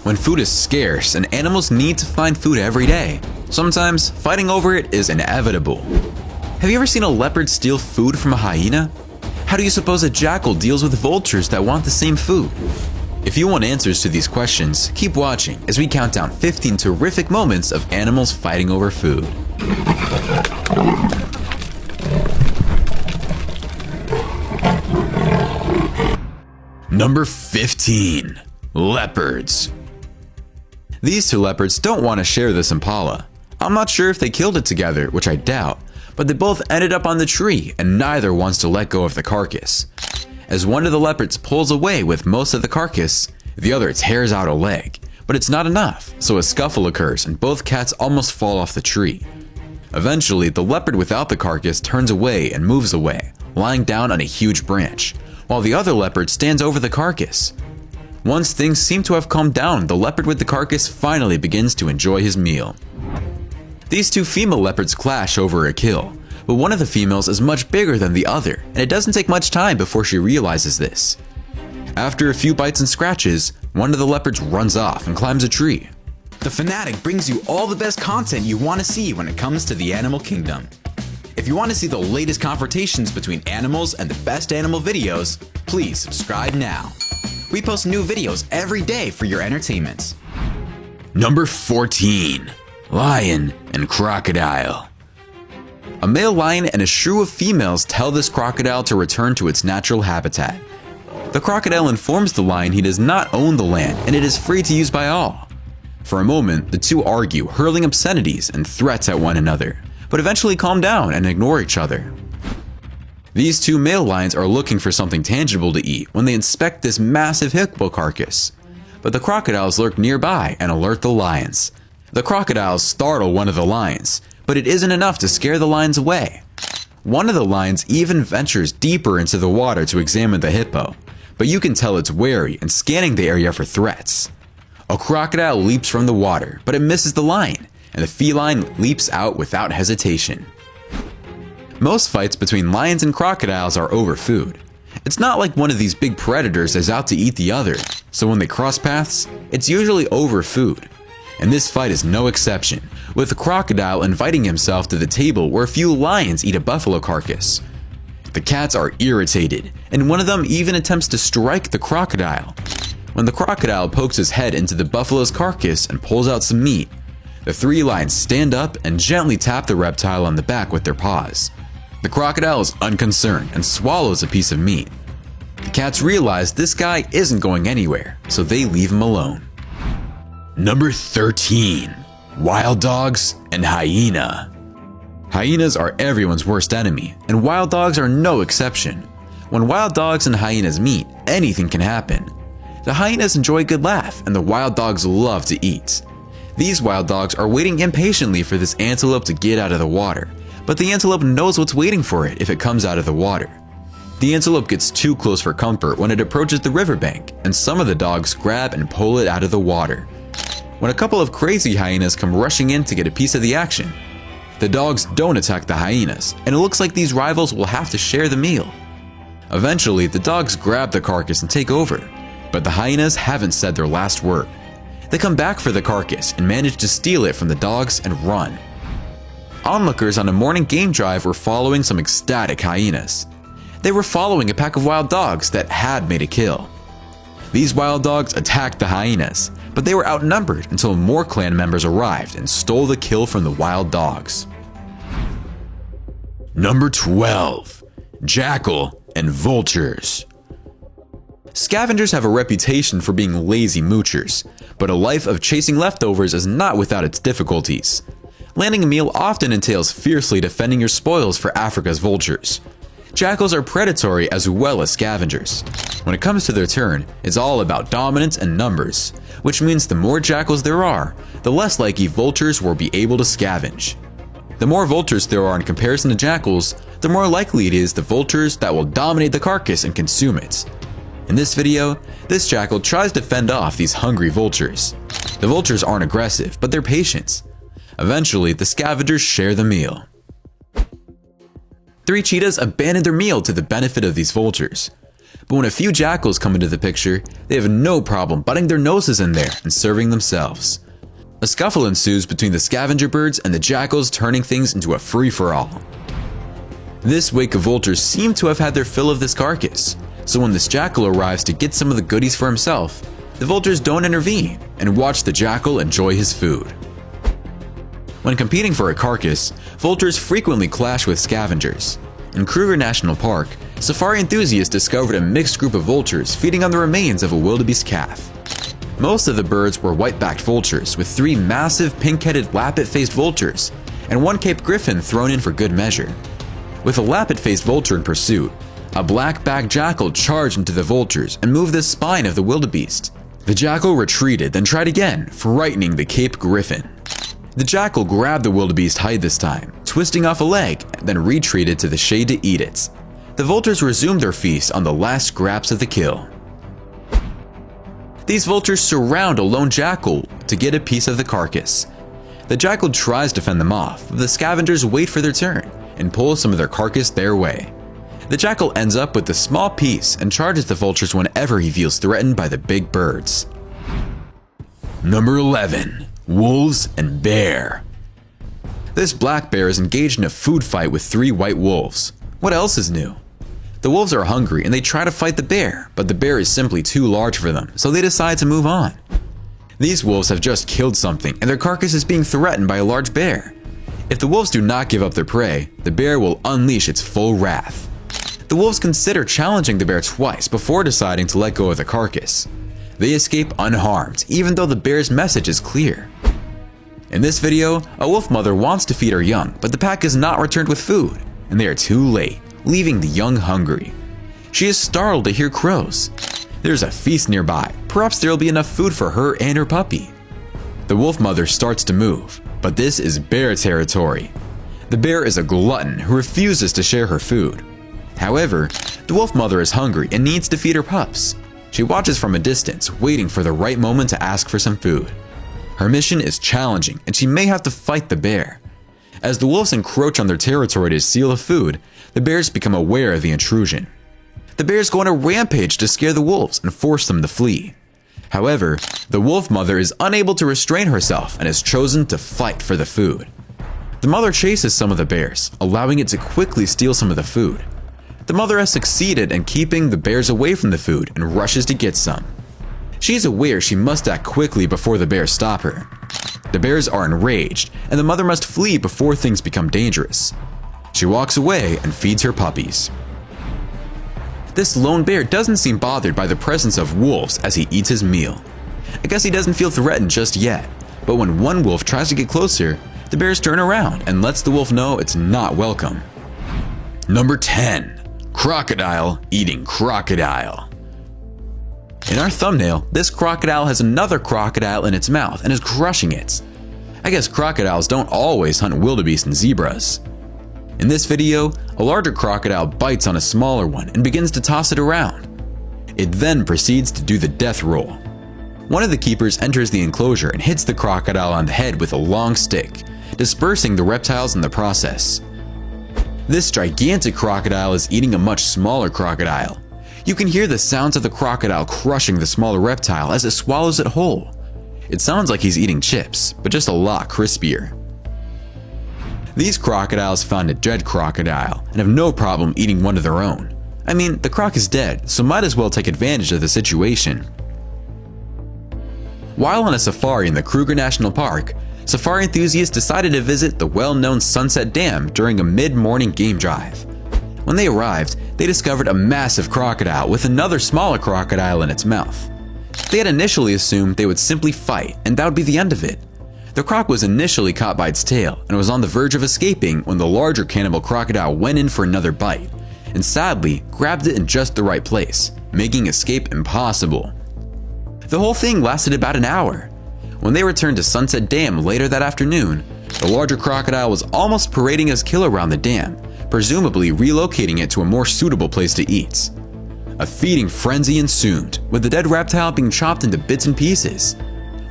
When food is scarce and animals need to find food every day, sometimes fighting over it is inevitable. Have you ever seen a leopard steal food from a hyena? How do you suppose a jackal deals with vultures that want the same food? If you want answers to these questions, keep watching as we count down 15 terrific moments of animals fighting over food. Number 15. Leopards. These two leopards don't want to share this impala. I'm not sure if they killed it together, which I doubt, but they both ended up on the tree and neither wants to let go of the carcass. As one of the leopards pulls away with most of the carcass, the other tears out a leg, but it's not enough, so a scuffle occurs and both cats almost fall off the tree. Eventually, the leopard without the carcass turns away and moves away, lying down on a huge branch, while the other leopard stands over the carcass. Once things seem to have calmed down, the leopard with the carcass finally begins to enjoy his meal. These two female leopards clash over a kill, but one of the females is much bigger than the other, and it doesn't take much time before she realizes this. After a few bites and scratches, one of the leopards runs off and climbs a tree. The Fanatic brings you all the best content you want to see when it comes to the animal kingdom. If you want to see the latest confrontations between animals and the best animal videos, please subscribe now. We post new videos every day for your entertainment. Number 14. Lion and crocodile. A male lion and a shrew of females tell this crocodile to return to its natural habitat. The crocodile informs the lion he does not own the land and it is free to use by all. For a moment, the two argue, hurling obscenities and threats at one another, but eventually calm down and ignore each other. These two male lions are looking for something tangible to eat when they inspect this massive hippo carcass, but the crocodiles lurk nearby and alert the lions. The crocodiles startle one of the lions, but it isn't enough to scare the lions away. One of the lions even ventures deeper into the water to examine the hippo, but you can tell it's wary and scanning the area for threats. A crocodile leaps from the water, but it misses the lion, and the feline leaps out without hesitation. Most fights between lions and crocodiles are over food. It's not like one of these big predators is out to eat the other, so when they cross paths, it's usually over food. And this fight is no exception, with the crocodile inviting himself to the table where a few lions eat a buffalo carcass. The cats are irritated, and one of them even attempts to strike the crocodile. When the crocodile pokes his head into the buffalo's carcass and pulls out some meat, the three lions stand up and gently tap the reptile on the back with their paws. The crocodile is unconcerned and swallows a piece of meat. The cats realize this guy isn't going anywhere, so they leave him alone. Number 13. Wild dogs and hyena. Hyenas are everyone's worst enemy, and wild dogs are no exception. When wild dogs and hyenas meet, anything can happen. The hyenas enjoy a good laugh, and the wild dogs love to eat. These wild dogs are waiting impatiently for this antelope to get out of the water, but the antelope knows what's waiting for it if it comes out of the water. The antelope gets too close for comfort when it approaches the riverbank, and some of the dogs grab and pull it out of the water. When a couple of crazy hyenas come rushing in to get a piece of the action, the dogs don't attack the hyenas, and it looks like these rivals will have to share the meal. Eventually, the dogs grab the carcass and take over, but the hyenas haven't said their last word. They come back for the carcass and manage to steal it from the dogs and run. Onlookers on a morning game drive were following some ecstatic hyenas. They were following a pack of wild dogs that had made a kill. These wild dogs attacked the hyenas, but they were outnumbered until more clan members arrived and stole the kill from the wild dogs. Number 12. Jackal and vultures. Scavengers have a reputation for being lazy moochers, but a life of chasing leftovers is not without its difficulties. Landing a meal often entails fiercely defending your spoils for Africa's vultures. Jackals are predatory as well as scavengers. When it comes to their turn, it's all about dominance and numbers, which means the more jackals there are, the less likely vultures will be able to scavenge. The more vultures there are in comparison to jackals, the more likely it is the vultures that will dominate the carcass and consume it. In this video, this jackal tries to fend off these hungry vultures. The vultures aren't aggressive, but they're patient. Eventually, the scavengers share the meal. 3 cheetahs abandon their meal to the benefit of these vultures. But when a few jackals come into the picture, they have no problem butting their noses in there and serving themselves. A scuffle ensues between the scavenger birds and the jackals, turning things into a free-for-all. This wake of vultures seem to have had their fill of this carcass, so when this jackal arrives to get some of the goodies for himself, the vultures don't intervene and watch the jackal enjoy his food. When competing for a carcass, vultures frequently clash with scavengers. In Kruger National Park, safari enthusiasts discovered a mixed group of vultures feeding on the remains of a wildebeest calf. Most of the birds were white-backed vultures, with 3 massive pink-headed lappet-faced vultures and 1 Cape griffon thrown in for good measure. With a lappet-faced vulture in pursuit, a black-backed jackal charged into the vultures and moved the spine of the wildebeest. The jackal retreated, then tried again, frightening the Cape griffon. The jackal grabbed the wildebeest hide this time, twisting off a leg, then retreated to the shade to eat it. The vultures resumed their feast on the last scraps of the kill. These vultures surround a lone jackal to get a piece of the carcass. The jackal tries to fend them off, but the scavengers wait for their turn and pull some of their carcass their way. The jackal ends up with the small piece and charges the vultures whenever he feels threatened by the big birds. Number 11. Wolves and bear. This black bear is engaged in a food fight with 3 white wolves. What else is new? The wolves are hungry and they try to fight the bear, but the bear is simply too large for them, so they decide to move on. These wolves have just killed something and their carcass is being threatened by a large bear. If the wolves do not give up their prey, the bear will unleash its full wrath. The wolves consider challenging the bear twice before deciding to let go of the carcass. They escape unharmed, even though the bear's message is clear. In this video, a wolf mother wants to feed her young, but the pack is not returned with food, and they are too late, leaving the young hungry. She is startled to hear crows. There's a feast nearby, perhaps there will be enough food for her and her puppy. The wolf mother starts to move, but this is bear territory. The bear is a glutton who refuses to share her food. However, the wolf mother is hungry and needs to feed her pups. She watches from a distance, waiting for the right moment to ask for some food. Her mission is challenging, and she may have to fight the bear. As the wolves encroach on their territory to steal the food, the bears become aware of the intrusion. The bears go on a rampage to scare the wolves and force them to flee. However, the wolf mother is unable to restrain herself and has chosen to fight for the food. The mother chases some of the bears, allowing it to quickly steal some of the food. The mother has succeeded in keeping the bears away from the food and rushes to get some. She is aware she must act quickly before the bears stop her. The bears are enraged, and the mother must flee before things become dangerous. She walks away and feeds her puppies. This lone bear doesn't seem bothered by the presence of wolves as he eats his meal. I guess he doesn't feel threatened just yet, but when one wolf tries to get closer, the bears turn around and lets the wolf know it's not welcome. Number 10. Crocodile eating crocodile. In our thumbnail, this crocodile has another crocodile in its mouth and is crushing it. I guess crocodiles don't always hunt wildebeest and zebras. In this video, a larger crocodile bites on a smaller one and begins to toss it around. It then proceeds to do the death roll. One of the keepers enters the enclosure and hits the crocodile on the head with a long stick, dispersing the reptiles in the process. This gigantic crocodile is eating a much smaller crocodile. You can hear the sounds of the crocodile crushing the smaller reptile as it swallows it whole. It sounds like he's eating chips, but just a lot crispier. These crocodiles found a dead crocodile and have no problem eating one of their own. I mean, the croc is dead, so might as well take advantage of the situation. While on a safari in the Kruger National Park, safari enthusiasts decided to visit the well-known Sunset Dam during a mid-morning game drive. When they arrived, they discovered a massive crocodile with another smaller crocodile in its mouth. They had initially assumed they would simply fight and that would be the end of it. The croc was initially caught by its tail and was on the verge of escaping when the larger cannibal crocodile went in for another bite and sadly grabbed it in just the right place, making escape impossible. The whole thing lasted about an hour. When they returned to Sunset Dam later that afternoon, the larger crocodile was almost parading his kill around the dam, presumably relocating it to a more suitable place to eat. A feeding frenzy ensued, with the dead reptile being chopped into bits and pieces.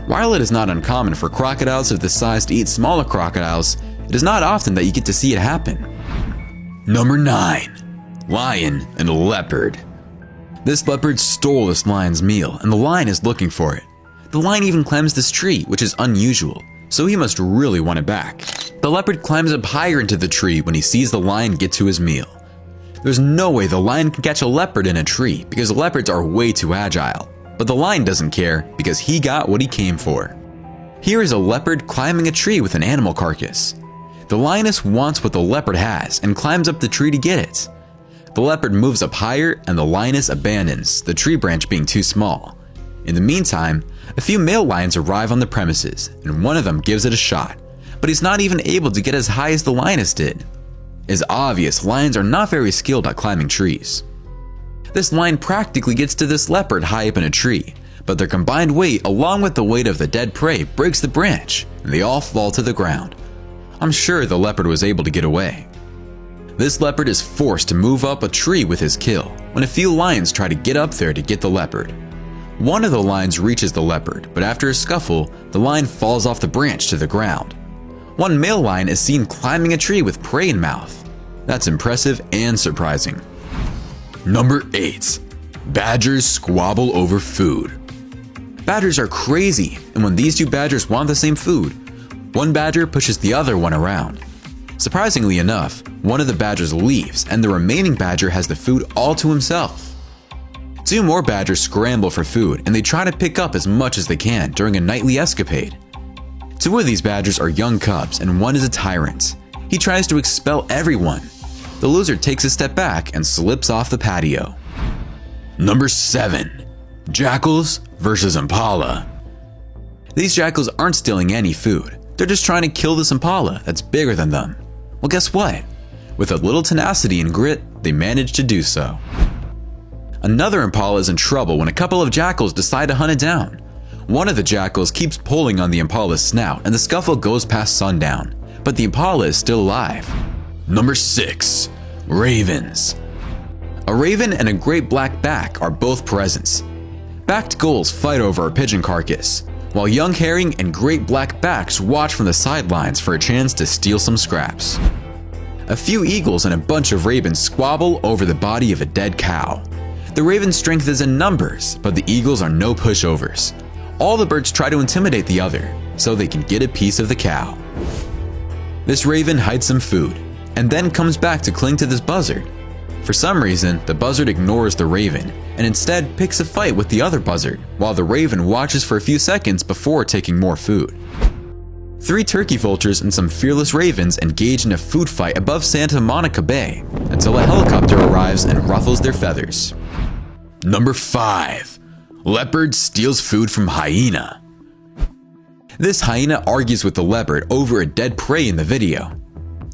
While it is not uncommon for crocodiles of this size to eat smaller crocodiles, it is not often that you get to see it happen. Number 9. Lion and leopard. This leopard stole this lion's meal, and the lion is looking for it. The lion even climbs this tree, which is unusual, so he must really want it back. The leopard climbs up higher into the tree when he sees the lion get to his meal. There's no way the lion can catch a leopard in a tree because leopards are way too agile. But the lion doesn't care because he got what he came for. Here is a leopard climbing a tree with an animal carcass. The lioness wants what the leopard has and climbs up the tree to get it. The leopard moves up higher and the lioness abandons, the tree branch being too small. In the meantime, a few male lions arrive on the premises and one of them gives it a shot, but he's not even able to get as high as the lioness did. It's obvious lions are not very skilled at climbing trees. This lion practically gets to this leopard high up in a tree, but their combined weight along with the weight of the dead prey breaks the branch and they all fall to the ground. I'm sure the leopard was able to get away. This leopard is forced to move up a tree with his kill when a few lions try to get up there to get the leopard. One of the lions reaches the leopard, but after a scuffle, the lion falls off the branch to the ground. One male lion is seen climbing a tree with prey in mouth. That's impressive and surprising. Number 8. Badgers squabble over food. Badgers are crazy, and when these two badgers want the same food, one badger pushes the other one around. Surprisingly enough, one of the badgers leaves and the remaining badger has the food all to himself. Two more badgers scramble for food and they try to pick up as much as they can during a nightly escapade. Two of these badgers are young cubs and one is a tyrant. He tries to expel everyone. The loser takes a step back and slips off the patio. Number 7. Jackals versus impala. These jackals aren't stealing any food. They're just trying to kill this impala that's bigger than them. Well, guess what? With a little tenacity and grit, they manage to do so. Another impala is in trouble when a couple of jackals decide to hunt it down. One of the jackals keeps pulling on the impala's snout and the scuffle goes past sundown, but the impala is still alive. Number 6. Ravens. A raven and a great black back are both presents. Backed gulls fight over a pigeon carcass, while young herring and great black backs watch from the sidelines for a chance to steal some scraps. A few eagles and a bunch of ravens squabble over the body of a dead cow. The raven's strength is in numbers, but the eagles are no pushovers. All the birds try to intimidate the other, so they can get a piece of the cow. This raven hides some food, and then comes back to cling to this buzzard. For some reason, the buzzard ignores the raven, and instead picks a fight with the other buzzard, while the raven watches for a few seconds before taking more food. 3 turkey vultures and some fearless ravens engage in a food fight above Santa Monica Bay, until a helicopter arrives and ruffles their feathers. Number 5. Leopard steals food from hyena. This hyena argues with the leopard over a dead prey in the video.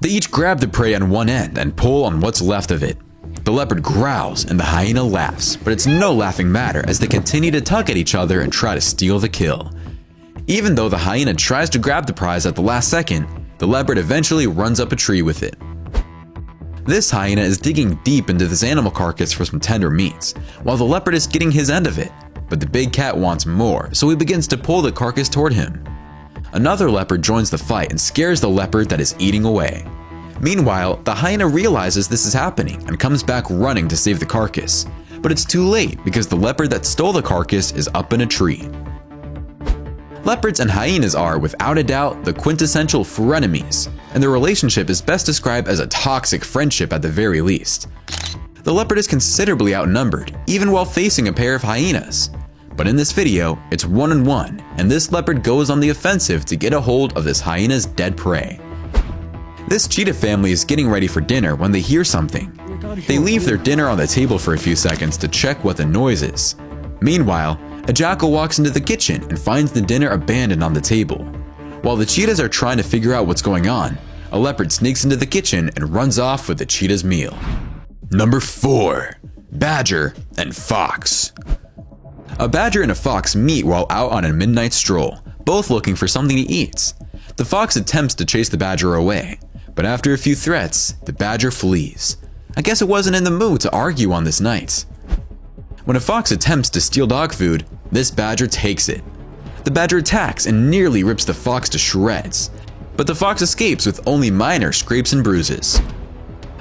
They each grab the prey on one end and pull on what's left of it. The leopard growls and the hyena laughs, but it's no laughing matter as they continue to tug at each other and try to steal the kill. Even though the hyena tries to grab the prize at the last second, the leopard eventually runs up a tree with it. This hyena is digging deep into this animal carcass for some tender meats, while the leopard is getting his end of it. But the big cat wants more, so he begins to pull the carcass toward him. Another leopard joins the fight and scares the leopard that is eating away. Meanwhile, the hyena realizes this is happening and comes back running to save the carcass. But it's too late because the leopard that stole the carcass is up in a tree. Leopards and hyenas are, without a doubt, the quintessential frenemies, and their relationship is best described as a toxic friendship at the very least. The leopard is considerably outnumbered, even while facing a pair of hyenas. But in this video, it's 1-on-1, and this leopard goes on the offensive to get a hold of this hyena's dead prey. This cheetah family is getting ready for dinner when they hear something. They leave their dinner on the table for a few seconds to check what the noise is. Meanwhile, a jackal walks into the kitchen and finds the dinner abandoned on the table. While the cheetahs are trying to figure out what's going on, a leopard sneaks into the kitchen and runs off with the cheetah's meal. Number 4. Badger and fox. A badger and a fox meet while out on a midnight stroll, both looking for something to eat. The fox attempts to chase the badger away, but after a few threats, the badger flees. I guess it wasn't in the mood to argue on this night. When a fox attempts to steal dog food, this badger takes it. The badger attacks and nearly rips the fox to shreds, but the fox escapes with only minor scrapes and bruises.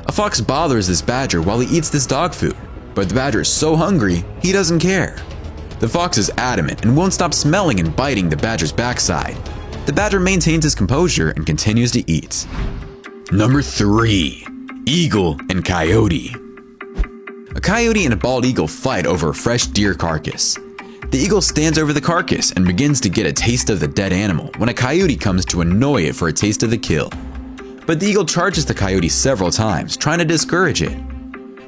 A fox bothers this badger while he eats this dog food, But the badger is so hungry, he doesn't care. The fox is adamant and won't stop smelling and biting the badger's backside. The badger maintains his composure and continues to eat. Number 3. Eagle and coyote. A coyote and a bald eagle fight over a fresh deer carcass. The eagle stands over the carcass and begins to get a taste of the dead animal when a coyote comes to annoy it for a taste of the kill. But the eagle charges the coyote several times, trying to discourage it.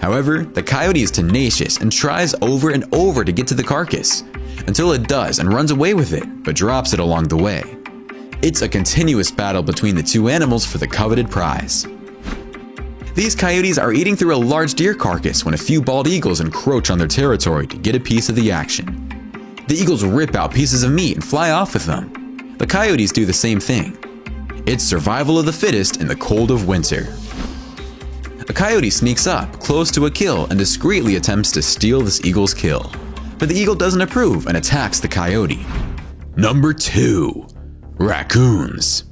However, the coyote is tenacious and tries over and over to get to the carcass, until it does and runs away with it, but drops it along the way. It's a continuous battle between the two animals for the coveted prize. These coyotes are eating through a large deer carcass when a few bald eagles encroach on their territory to get a piece of the action. The eagles rip out pieces of meat and fly off with them. The coyotes do the same thing. It's survival of the fittest in the cold of winter. A coyote sneaks up close to a kill and discreetly attempts to steal this eagle's kill. But the eagle doesn't approve and attacks the coyote. Number 2. Raccoons.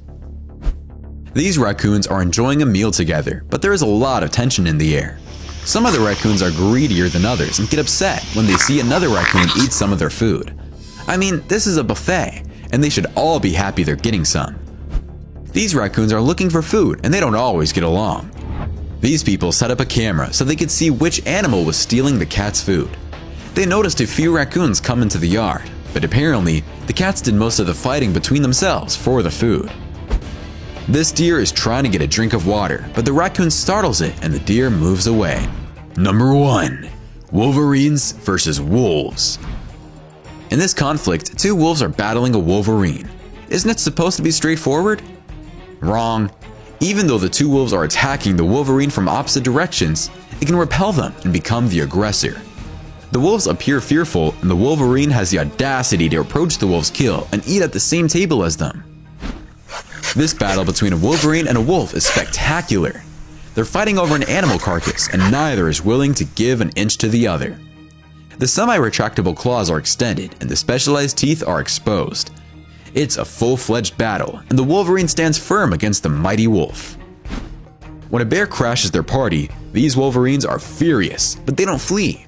These raccoons are enjoying a meal together, but there is a lot of tension in the air. Some of the raccoons are greedier than others and get upset when they see another raccoon eat some of their food. I mean, this is a buffet, and they should all be happy they're getting some. These raccoons are looking for food, and they don't always get along. These people set up a camera so they could see which animal was stealing the cat's food. They noticed a few raccoons come into the yard, but apparently, the cats did most of the fighting between themselves for the food. This deer is trying to get a drink of water, but the raccoon startles it and the deer moves away. Number 1. Wolverines versus wolves. In this conflict, 2 wolves are battling a wolverine. Isn't it supposed to be straightforward? Wrong. Even though the 2 wolves are attacking the wolverine from opposite directions, it can repel them and become the aggressor. The wolves appear fearful, and the wolverine has the audacity to approach the wolf's kill and eat at the same table as them. This battle between a wolverine and a wolf is spectacular. They're fighting over an animal carcass, and neither is willing to give an inch to the other. The semi-retractable claws are extended, and the specialized teeth are exposed. It's a full-fledged battle, and the wolverine stands firm against the mighty wolf. When a bear crashes their party, these wolverines are furious, but they don't flee.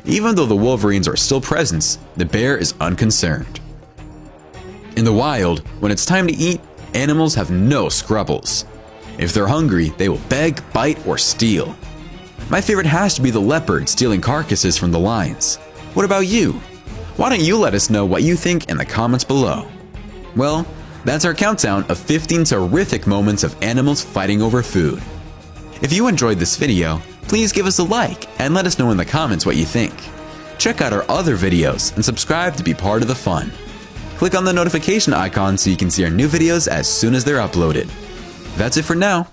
Even though the wolverines are still present, the bear is unconcerned. In the wild, when it's time to eat, animals have no scruples. If they're hungry, they will beg, bite, or steal. My favorite has to be the leopard stealing carcasses from the lions. What about you? Why don't you let us know what you think in the comments below? Well, that's our countdown of 15 terrific moments of animals fighting over food. If you enjoyed this video, please give us a like and let us know in the comments what you think. Check out our other videos and subscribe to be part of the fun. Click on the notification icon so you can see our new videos as soon as they're uploaded. That's it for now.